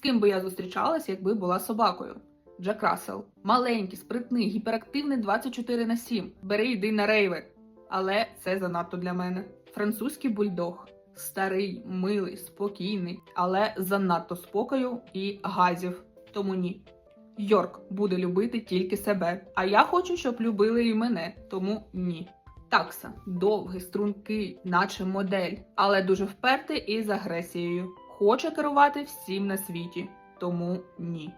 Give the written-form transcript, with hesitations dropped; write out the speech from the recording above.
ким би я зустрічалась, якби була собакою? Джек Рассел. Маленький, спритний, гіперактивний 24/7. Бери, йди на рейви. Але це занадто для мене. Французький бульдог. Старий, милий, спокійний, але занадто спокою і газів. Тому ні. Йорк буде любити тільки себе. А я хочу, щоб любили і мене. Тому ні. Такса. Довгий, стрункий, наче модель. Але дуже впертий і з агресією. Хоче керувати всім на світі. Тому ні.